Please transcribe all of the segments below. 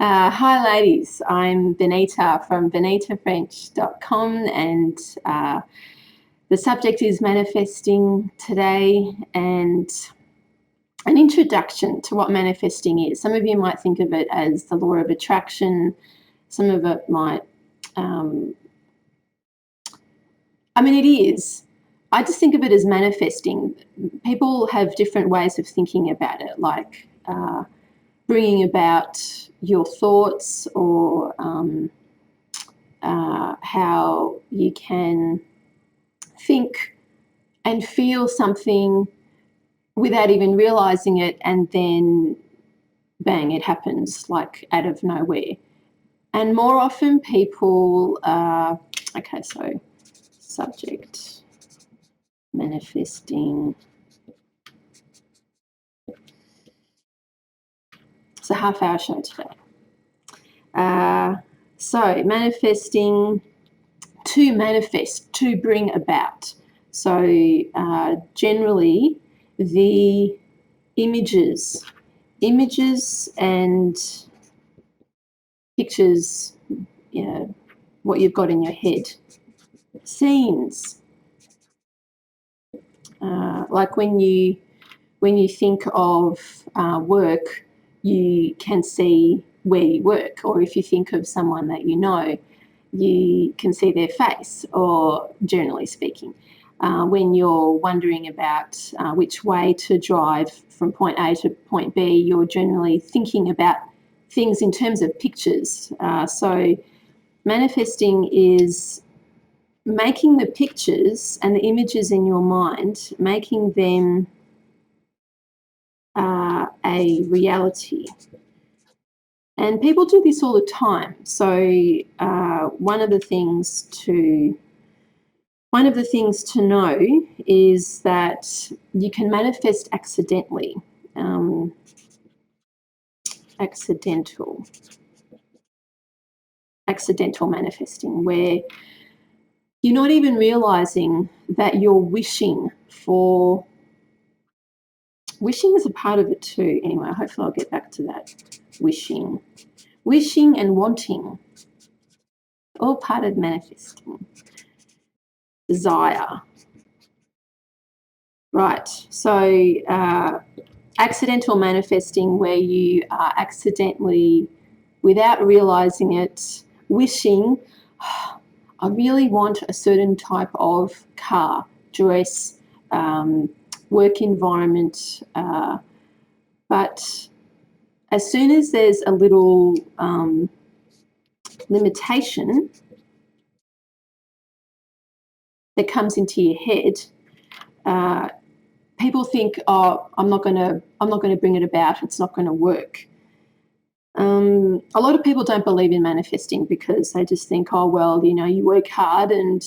Hi ladies, I'm Benita from benitafrench.com and the subject is manifesting today and an introduction to what manifesting is. Some of you might think of it as the law of attraction, some of it might, it is. I just think of it as manifesting. People have different ways of thinking about it, like bringing about your thoughts or how you can think and feel something without even realizing it, and then bang, it happens like out of nowhere. And more often people so subject manifesting. It's a half-hour show today. So manifesting, to manifest, to bring about. So generally the images and pictures, what you've got in your head, scenes, like when you think of work, you can see where you work, or if you think of someone that you know, you can see their face, or generally speaking. When you're wondering about which way to drive from point A to point B, you're generally thinking about things in terms of pictures. So manifesting is making the pictures and the images in your mind, making them a reality. And people do this all the time. So one of the things to know is that you can manifest accidentally. Accidental manifesting, where you're not even realizing that you're wishing for. Wishing is a part of it too. Anyway, hopefully I'll get back to that. Wishing and wanting, all part of manifesting. Desire. Right, so accidental manifesting, where you are accidentally, without realizing it, wishing, I really want a certain type of car, dress, work environment, but as soon as there's a little limitation that comes into your head, people think, "Oh, I'm not going to bring it about. It's not going to work." A lot of people don't believe in manifesting because they just think, "Oh, well, you work hard and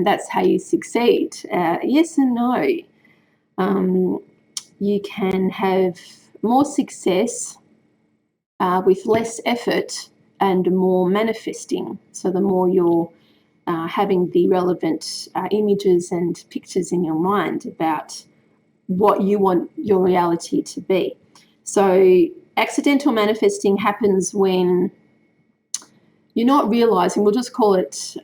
that's how you succeed." Yes and no. You can have more success with less effort and more manifesting. So the more you're having the relevant images and pictures in your mind about what you want your reality to be. So accidental manifesting happens when you're not realizing, we'll just call it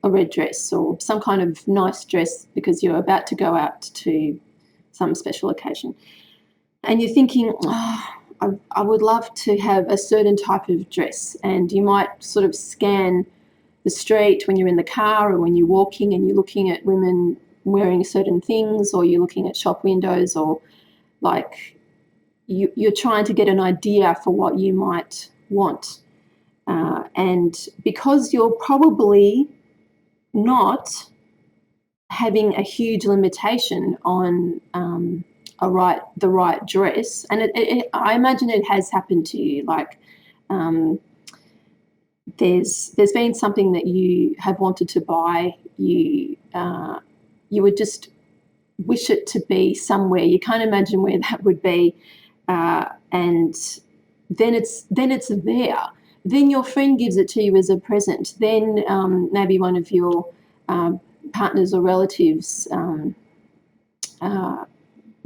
a red dress or some kind of nice dress because you're about to go out to some special occasion. And you're thinking, I would love to have a certain type of dress. And you might sort of scan the street when you're in the car or when you're walking and you're looking at women wearing certain things, or you're looking at shop windows, or like you're trying to get an idea for what you might want. And because you're probably not having a huge limitation on the right dress, and I imagine it has happened to you, like there's been something that you have wanted to buy, you would just wish it to be somewhere. You can't imagine where that would be, and then it's there. Then your friend gives it to you as a present. Then maybe one of your partners or relatives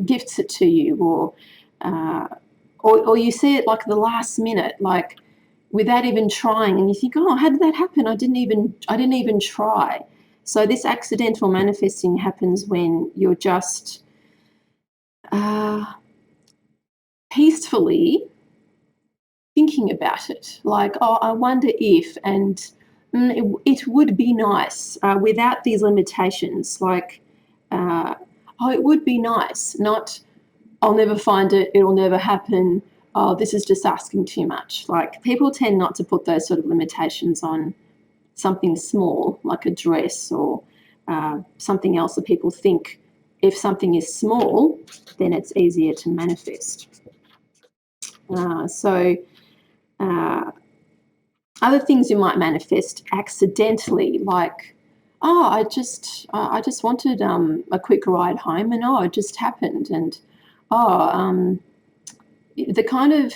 gifts it to you, or you see it like the last minute, like without even trying, and you think, oh, how did that happen? I didn't even try. So this accidental manifesting happens when you're just peacefully thinking about it, like, oh, I wonder if, and it would be nice without these limitations, like, oh, it would be nice, not, I'll never find it, it'll never happen, oh, this is just asking too much. Like, people tend not to put those sort of limitations on something small, like a dress or something else that people think if something is small, then it's easier to manifest. Other things you might manifest accidentally, like, oh, I just wanted a quick ride home, and oh, it just happened, and oh, the kind of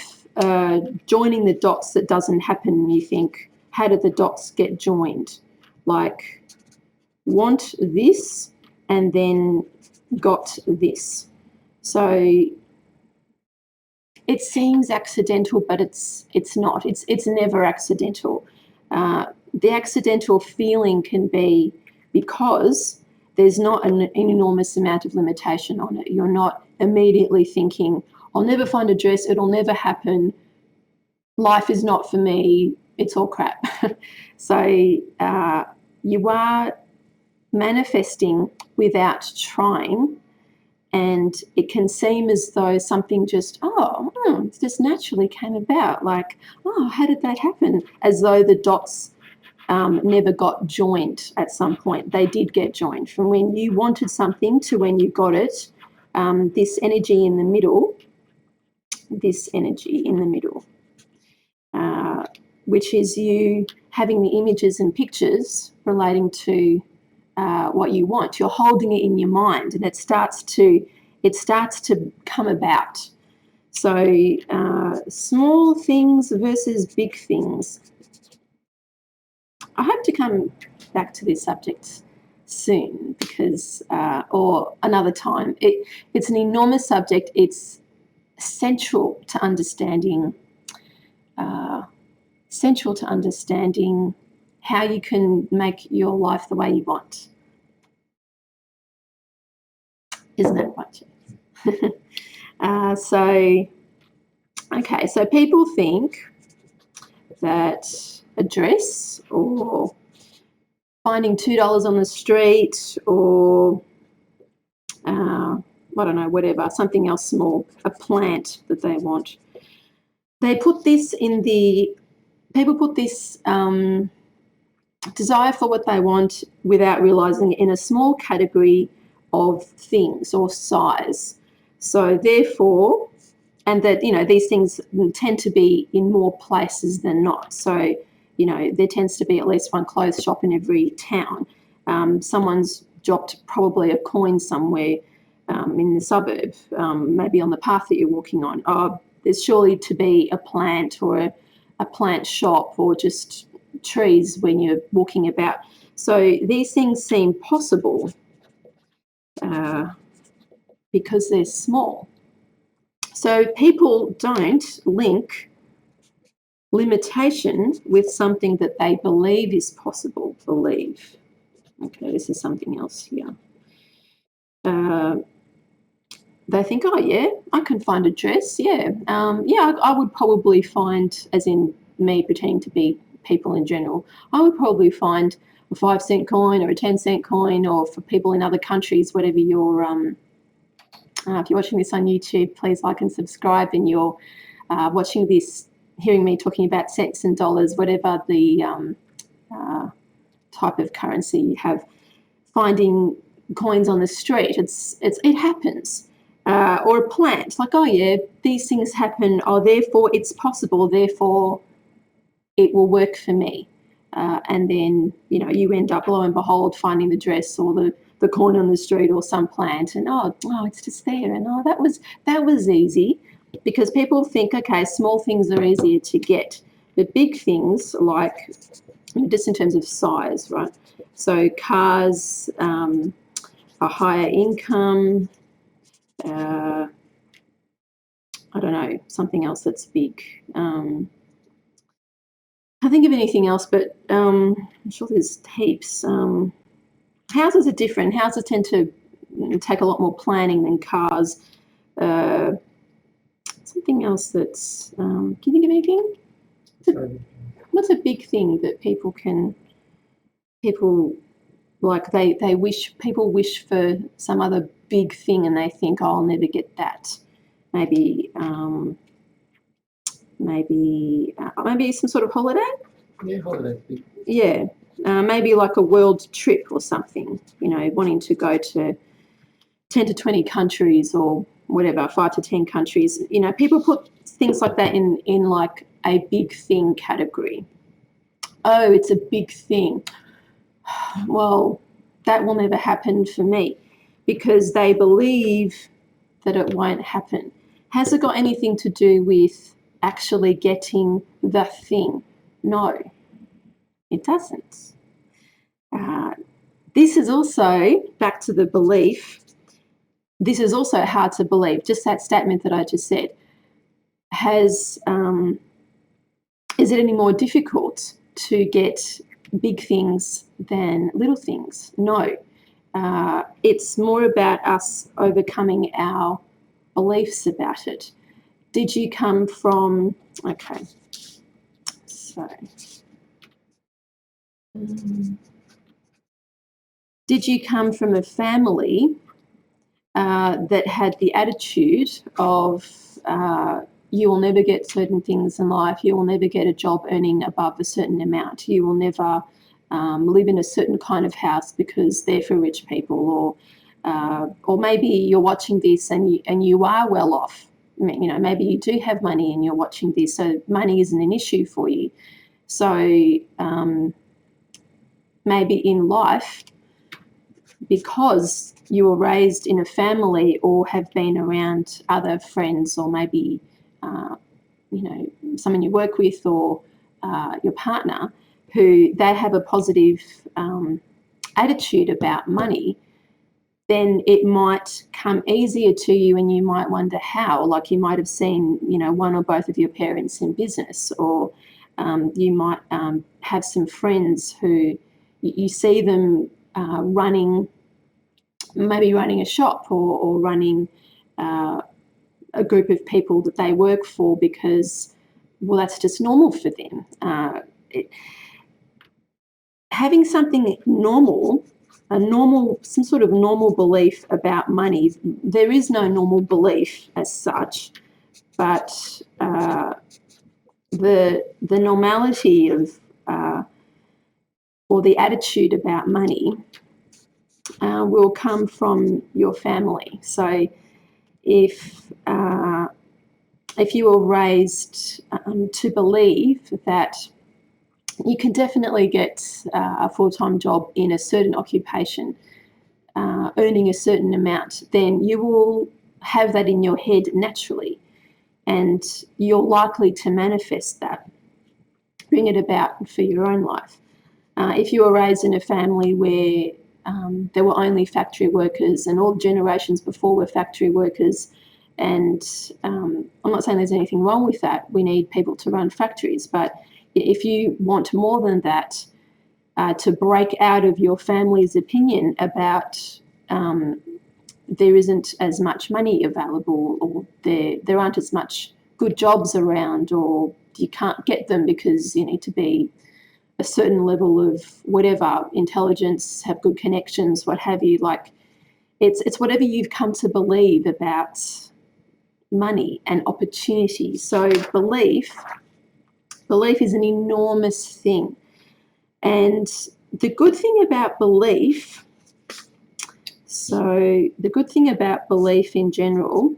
joining the dots that doesn't happen, and you think, how did the dots get joined? Like, want this and then got this. So it seems accidental, but it's not. It's never accidental. The accidental feeling can be because there's not an enormous amount of limitation on it. You're not immediately thinking, I'll never find a dress, it'll never happen, life is not for me, it's all crap. So you are manifesting without trying, and it can seem as though something just, it just naturally came about, like, oh, how did that happen? As though the dots never got joined at some point. They did get joined. From when you wanted something to when you got it, this energy in the middle, which is you having the images and pictures relating to what you want. You're holding it in your mind, and it starts to come about. So small things versus big things. I hope to come back to this subject soon, because or another time. It's an enormous subject. It's central to understanding how you can make your life the way you want. Isn't that right? So people think that a dress or finding $2 on the street, or I don't know, whatever, something else small, a plant that they want. People put this desire for what they want without realizing it in a small category of things or size. So therefore, and that, these things tend to be in more places than not. So, there tends to be at least one clothes shop in every town. Someone's dropped probably a coin somewhere in the suburb, maybe on the path that you're walking on. Oh, there's surely to be a plant or a plant shop, or just trees when you're walking about. So these things seem possible because they're small. So people don't link limitation with something that they believe is possible. Okay, this is something else here. They think, oh yeah, I can find a dress. Yeah, I would probably find, as in me pretending to be people in general, I would probably find a 5-cent coin or a 10-cent coin, or for people in other countries, whatever your if you're watching this on YouTube, please like and subscribe, and you're watching this, hearing me talking about cents and dollars, whatever the type of currency you have, finding coins on the street, it happens. Or a plant, like, oh yeah, these things happen, oh, therefore it's possible, therefore it will work for me. And then, you end up, lo and behold, finding the dress or the coin on the street or some plant, and oh, it's just there, and oh, that was easy, because people think, okay, small things are easier to get, but big things, like, just in terms of size, right? So cars, a higher income, I don't know, something else that's big. Can't think of anything else, but I'm sure there's heaps. Houses are different. Houses tend to take a lot more planning than cars. Something else that's, can you think of anything? What's a big thing that people like they wish, people wish for some other big thing and they think, oh, I'll never get that. Maybe some sort of holiday. Yeah, holiday. Yeah, maybe like a world trip or something. You know, wanting to go to 10 to 20 countries or whatever, 5 to 10 countries. You know, people put things like that in like a big thing category. Oh, it's a big thing. Well, that will never happen for me because they believe that it won't happen. Has it got anything to do with actually getting the thing? No, it doesn't. This is also, back to the belief, this is also hard to believe, just that statement that I just said. Is it any more difficult to get big things than little things? No. It's more about us overcoming our beliefs about it. Did you come from, okay, so, did you come from a family that had the attitude of you will never get certain things in life, you will never get a job earning above a certain amount, you will never live in a certain kind of house because they're for rich people, or maybe you're watching this and you are well off. You know, maybe you do have money and you're watching this, so money isn't an issue for you. So maybe in life, because you were raised in a family or have been around other friends or maybe, you know, someone you work with or your partner who they have a positive attitude about money, then it might come easier to you and you might wonder how. Like you might have seen, you know, one or both of your parents in business, or you might have some friends who you see them maybe running a shop or running a group of people that they work for because, well, that's just normal for them. Having something normal, some sort of normal belief about money, there is no normal belief as such, but the normality of or the attitude about money will come from your family. So if you were raised to believe that you can definitely get a full-time job in a certain occupation, earning a certain amount, then you will have that in your head naturally, and you're likely to manifest that, bring it about for your own life. If you were raised in a family where there were only factory workers and all the generations before were factory workers, and I'm not saying there's anything wrong with that. We need people to run factories, but if you want more than that, to break out of your family's opinion about there isn't as much money available, or there aren't as much good jobs around, or you can't get them because you need to be a certain level of whatever, intelligence, have good connections, what have you. Like it's whatever you've come to believe about money and opportunity. So belief is an enormous thing. And the good thing about belief, in general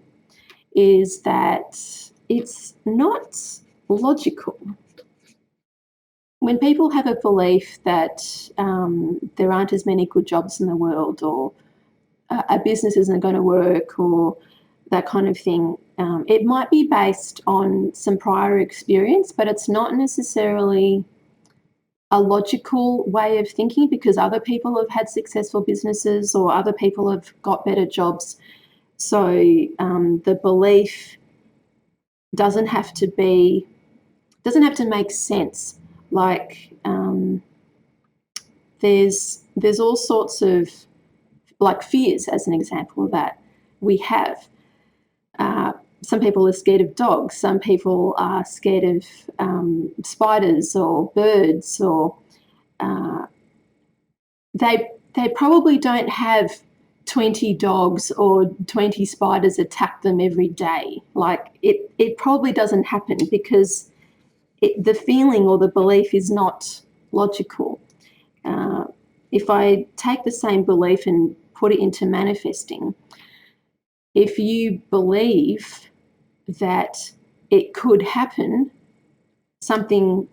is that it's not logical. When people have a belief that there aren't as many good jobs in the world, or a business isn't going to work, or that kind of thing, it might be based on some prior experience, but it's not necessarily a logical way of thinking, because other people have had successful businesses or other people have got better jobs. So the belief doesn't have to make sense. Like there's all sorts of, like, fears, as an example of that we have. Some people are scared of dogs. Some people are scared of spiders or birds, or they probably don't have 20 dogs or 20 spiders attack them every day. Like it probably doesn't happen because the feeling or the belief is not logical. If I take the same belief and put it into manifesting, if you believe that it could happen, something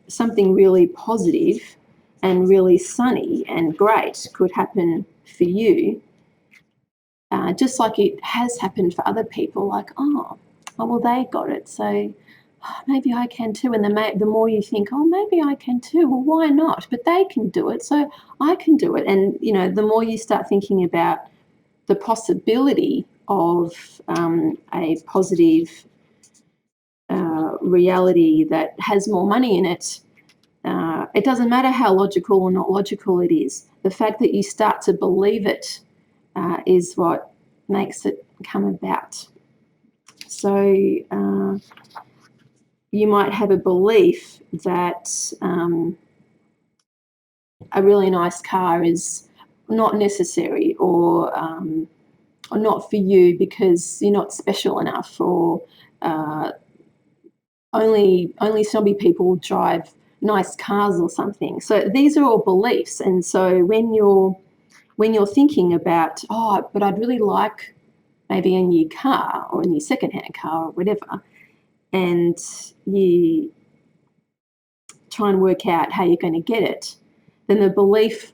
really positive and really sunny and great could happen for you, just like it has happened for other people. Like, oh well, they got it, so maybe I can too. And the more you think, oh, maybe I can too, well, why not? But they can do it, so I can do it. And, the more you start thinking about the possibility of a positive reality that has more money in it, it doesn't matter how logical or not logical it is. The fact that you start to believe it is what makes it come about. So you might have a belief that a really nice car is not necessary, or not for you because you're not special enough, or only snobby people drive nice cars or something. So these are all beliefs. And so when you're thinking about, oh, but I'd really like maybe a new car or a new secondhand car or whatever, and you try and work out how you're going to get it, then the belief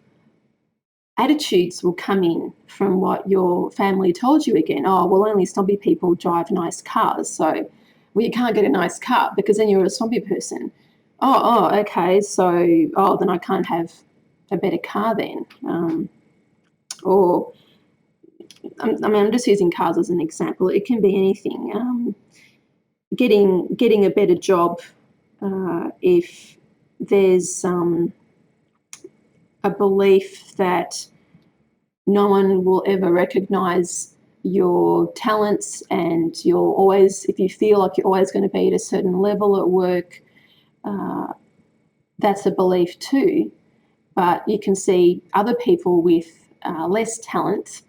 attitudes will come in from what your family told you again. Oh, well, only snobby people drive nice cars, so well, you can't get a nice car because then you're a snobby person. Oh, okay, so then I can't have a better car then. Or I'm just using cars as an example. It can be anything. Getting a better job, if there's a belief that no one will ever recognize your talents, and if you feel like you're always going to be at a certain level at work, that's a belief too. But you can see other people with less talent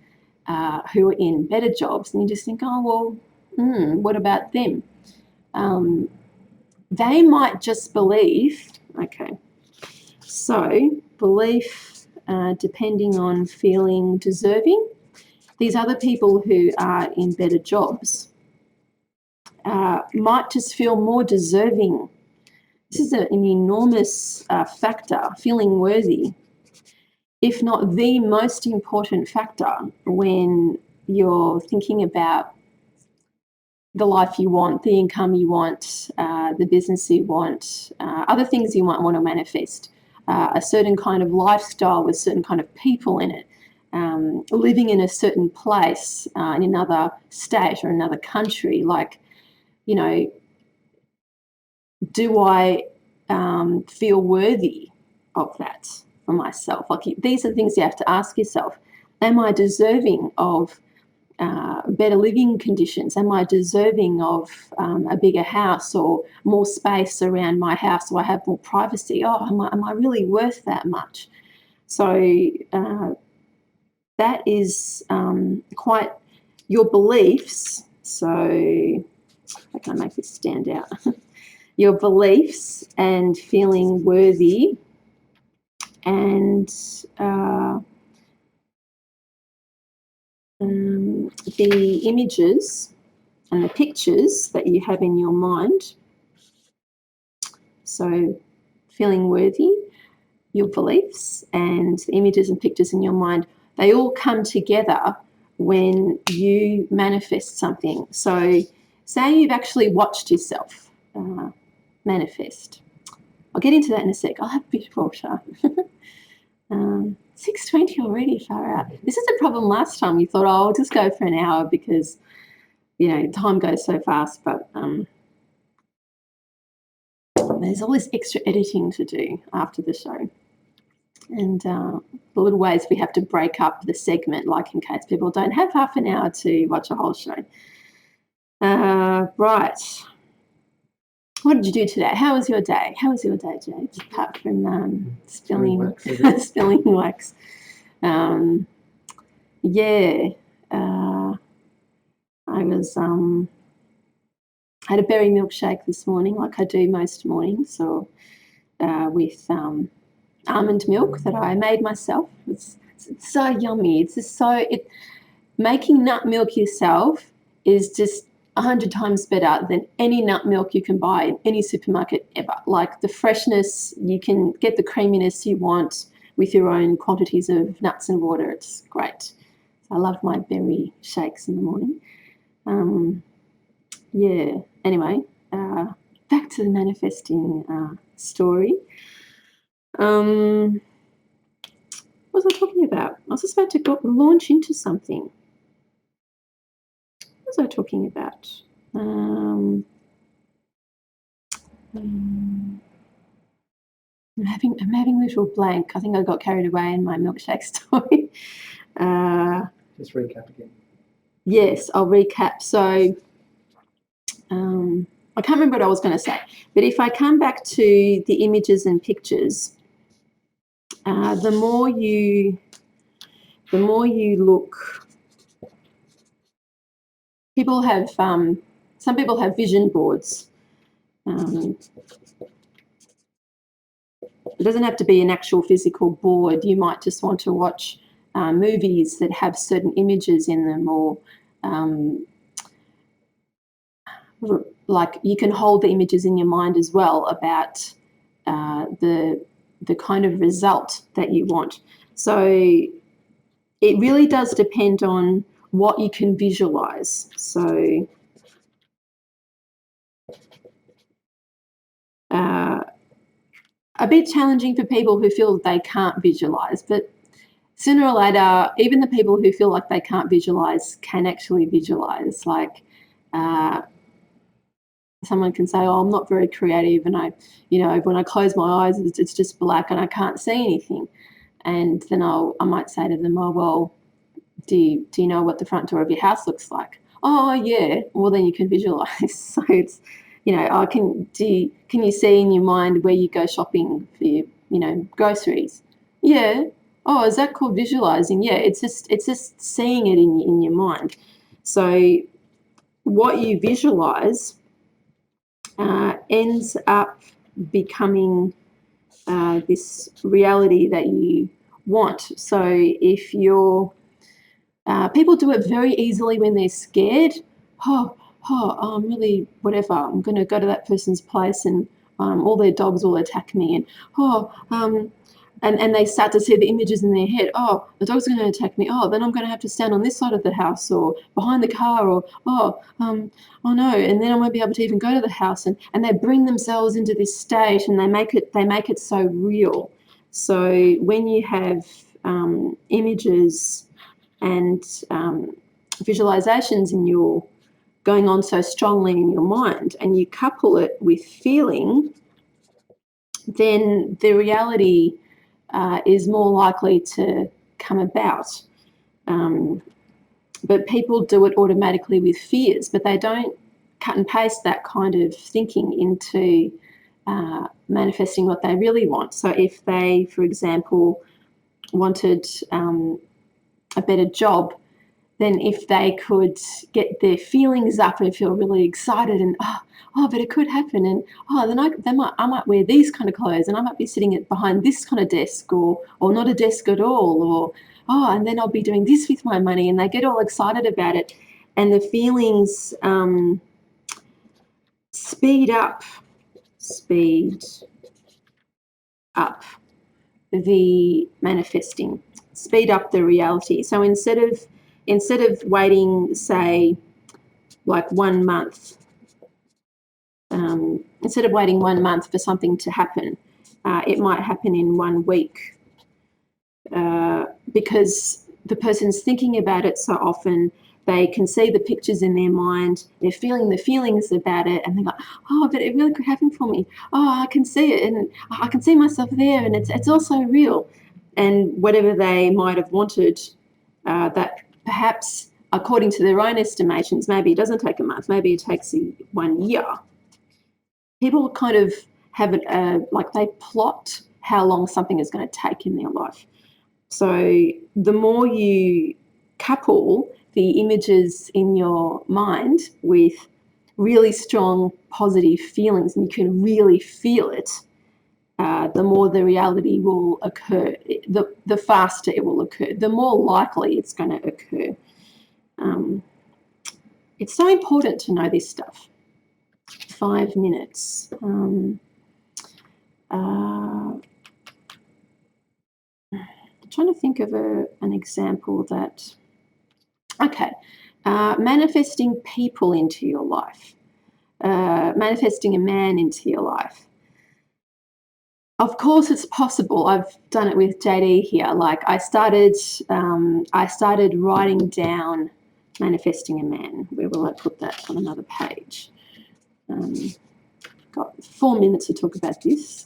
who are in better jobs, and you just think, oh, well, what about them? They might just believe, okay, so belief depending on feeling deserving. These other people who are in better jobs might just feel more deserving. This is an enormous factor, feeling worthy, if not the most important factor when you're thinking about the life you want, the income you want, the business you want, other things you might want to manifest, a certain kind of lifestyle with certain kind of people in it, living in a certain place in another state or another country. Like, do I feel worthy of that for myself? Like, these are things you have to ask yourself. Am I deserving of better living conditions? Am I deserving of a bigger house or more space around my house so I have more privacy? Oh, am I really worth that much? So that is quite your beliefs. So how can I make this stand out? Your beliefs and feeling worthy, and the images and the pictures that you have in your mind. So feeling worthy, your beliefs, and the images and pictures in your mind, they all come together when you manifest something. So say you've actually watched yourself manifest. I'll get into that in a sec. I'll have a bit of water. 6:20 already, far out. This is a problem last time. We thought, I'll just go for an hour because, time goes so fast. But there's all this extra editing to do after the show. And the little ways we have to break up the segment, like in case people don't have half an hour to watch a whole show. Right. What did you do today? How was your day? How was your day, Jade? Apart from spilling wax. Yeah. I was had a berry milkshake this morning, like I do most mornings, so with almond milk that I made myself. It's so yummy. It's just making nut milk yourself is just 100 times better than any nut milk you can buy in any supermarket ever. Like the freshness, you can get the creaminess you want with your own quantities of nuts and water. It's great. So I love my berry shakes in the morning. Yeah, anyway, back to the manifesting story. What was I talking about? I was just about to launch into something. What was I talking about? I'm having a little blank. I think I got carried away in my milkshake story. Just recap again. Yes, I'll recap. So I can't remember what I was going to say, but if I come back to the images and pictures, the more you look, people have some people have vision boards. It doesn't have to be an actual physical board. You might just want to watch movies that have certain images in them, or like you can hold the images in your mind as well about the kind of result that you want. So it really does depend on what you can visualize. So a bit challenging for people who feel they can't visualize, but sooner or later, even the people who feel like they can't visualize can actually visualize. Like someone can say, oh, I'm not very creative, and when I close my eyes, it's just black and I can't see anything. And then I might say to them, oh, well, do you know what the front door of your house looks like? Oh, yeah. Well, then you can visualize. So it's, can you see in your mind where you go shopping for your, groceries? Yeah. Oh, is that called visualizing? Yeah, it's just seeing it in your mind. So what you visualize ends up becoming this reality that you want. So if you're people do it very easily when they're scared. I'm really whatever. I'm going to go to that person's place and all their dogs will attack me. And they start to see the images in their head. Oh, the dog's going to attack me. Oh, then I'm going to have to stand on this side of the house or behind the car, or oh no, and then I won't be able to even go to the house. And they bring themselves into this state, and they make it so real. So when you have images and visualizations in your going on so strongly in your mind, and you couple it with feeling, then the reality is more likely to come about. But people do it automatically with fears, but they don't cut and paste that kind of thinking into manifesting what they really want. So if they, for example, wanted a better job, then if they could get their feelings up and feel really excited and but it could happen, and then I might wear these kind of clothes, and I might be sitting behind this kind of desk, or not a desk at all, or and then I'll be doing this with my money, and they get all excited about it, and the feelings speed up the manifesting, speed up the reality. So instead of waiting, say, like 1 month, instead of waiting 1 month for something to happen, it might happen in 1 week, because the person's thinking about it so often, they can see the pictures in their mind, they're feeling the feelings about it, and they're like, oh, but it really could happen for me. Oh, I can see it, and I can see myself there, and it's also real. And whatever they might have wanted, that perhaps, according to their own estimations, maybe it doesn't take a month, maybe it takes 1 year. People kind of have it, like they plot how long something is going to take in their life. So the more you couple the images in your mind with really strong positive feelings, and you can really feel it, the more the reality will occur, the faster it will occur, the more likely it's going to occur. It's so important to know this stuff. 5 minutes. I'm trying to think of an example that... Okay, manifesting people into your life, manifesting a man into your life. Of course, it's possible. I've done it with JD here. Like I started writing down manifesting a man. Where will I put that? On another page. Got 4 minutes to talk about this.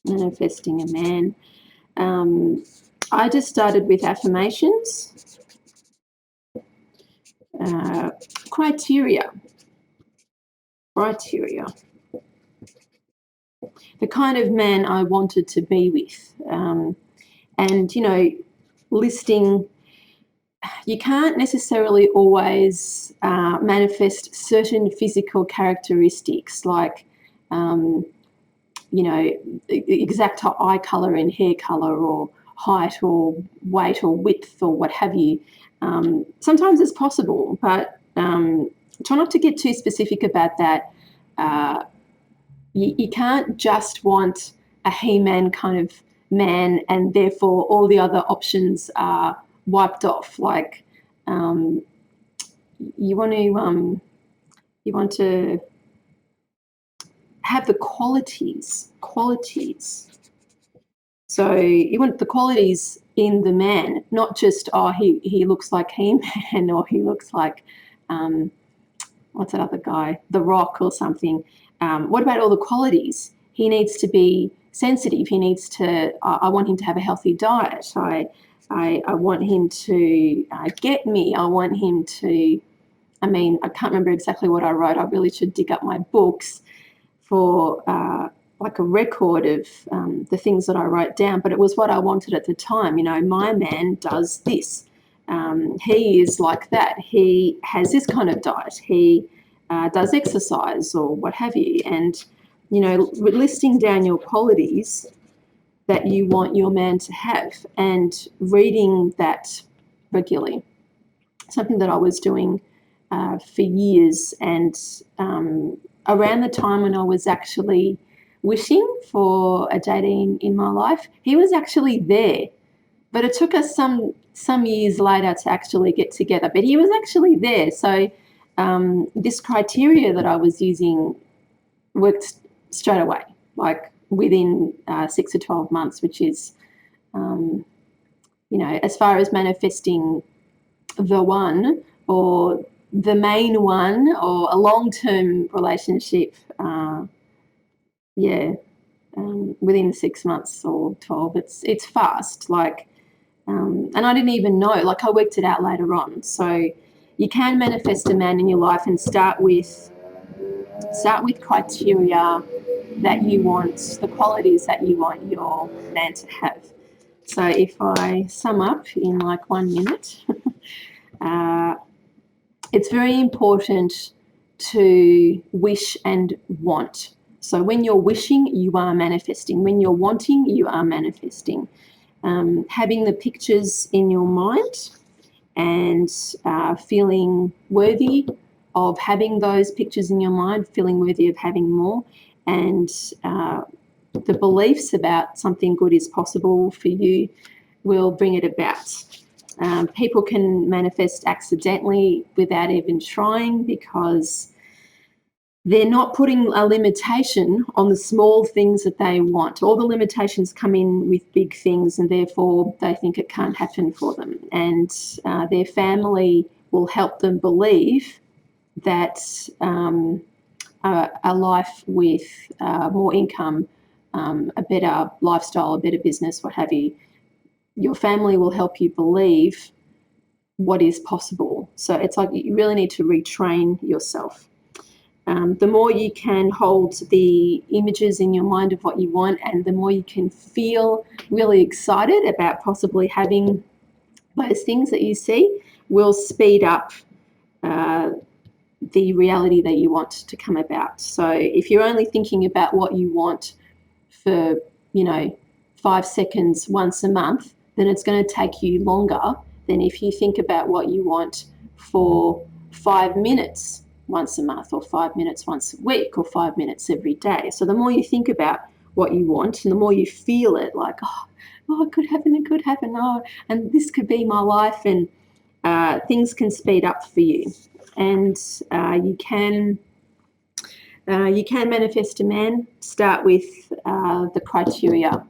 Manifesting a man. I just started with affirmations. Criteria. The kind of man I wanted to be with. And, you know, listing... You can't necessarily always manifest certain physical characteristics like, you know, exact eye colour and hair colour, or height or weight or width or what have you. Sometimes it's possible, but try not to get too specific about that. You can't just want a he-man kind of man and therefore all the other options are wiped off. Like you want to have the qualities. So you want the qualities in the man, not just, oh, he looks like He-Man, or he looks like what's that other guy, The Rock or something. What about all the qualities? He needs to be sensitive. He needs to. I want him to have a healthy diet. I want him to get me. I want him to... I mean, I can't remember exactly what I wrote. I really should dig up my books for like a record of the things that I wrote down. But it was what I wanted at the time. You know, my man does this. He is like that. He has this kind of diet. He does exercise or what have you. And, you know, listing down your qualities that you want your man to have and reading that regularly. Something that I was doing for years, and around the time when I was actually wishing for a JD in my life, he was actually there. But it took us some years later to actually get together. But he was actually there. So this criteria that I was using worked straight away, like within 6 to 12 months, which is, you know, as far as manifesting the one or the main one or a long-term relationship, within 6 months or 12, it's fast. Like, and I didn't even know. Like, I worked it out later on. So you can manifest a man in your life and start with criteria that you want, the qualities that you want your man to have. So if I sum up in like 1 minute, it's very important to wish and want. So when you're wishing, you are manifesting. When you're wanting, you are manifesting. Having the pictures in your mind and feeling worthy of having those pictures in your mind, feeling worthy of having more, and the beliefs about something good is possible for you will bring it about. People can manifest accidentally without even trying, because they're not putting a limitation on the small things that they want. All the limitations come in with big things, and therefore they think it can't happen for them. And their family will help them believe that a life with more income, a better lifestyle, a better business, what have you, your family will help you believe what is possible. So it's like you really need to retrain yourself. The more you can hold the images in your mind of what you want, and the more you can feel really excited about possibly having those things that you see, will speed up the reality that you want to come about. So if you're only thinking about what you want for, 5 seconds once a month, then it's going to take you longer than if you think about what you want for 5 minutes once a month, or 5 minutes once a week, or 5 minutes every day. So the more you think about what you want, and the more you feel it, like, it could happen, and this could be my life, and things can speed up for you. And you can manifest a man. Start with the criteria,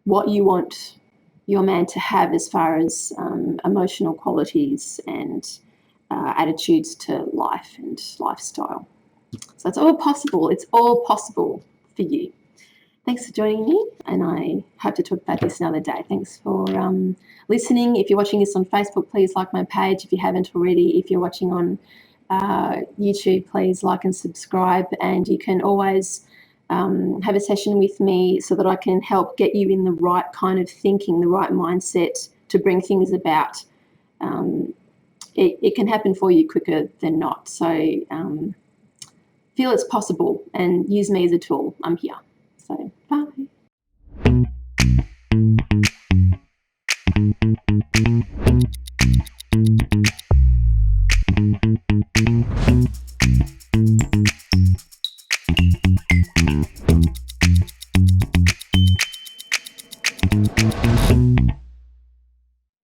what you want your man to have as far as emotional qualities and attitudes to life and lifestyle. So it's all possible. It's all possible for you. Thanks for joining me, and I hope to talk about this another day. Thanks for listening. If you're watching this on Facebook, please like my page if you haven't already. If you're watching on YouTube, please like and subscribe, and you can always have a session with me so that I can help get you in the right kind of thinking, the right mindset to bring things about. It can happen for you quicker than not. So feel it's possible and use me as a tool. I'm here. So bye.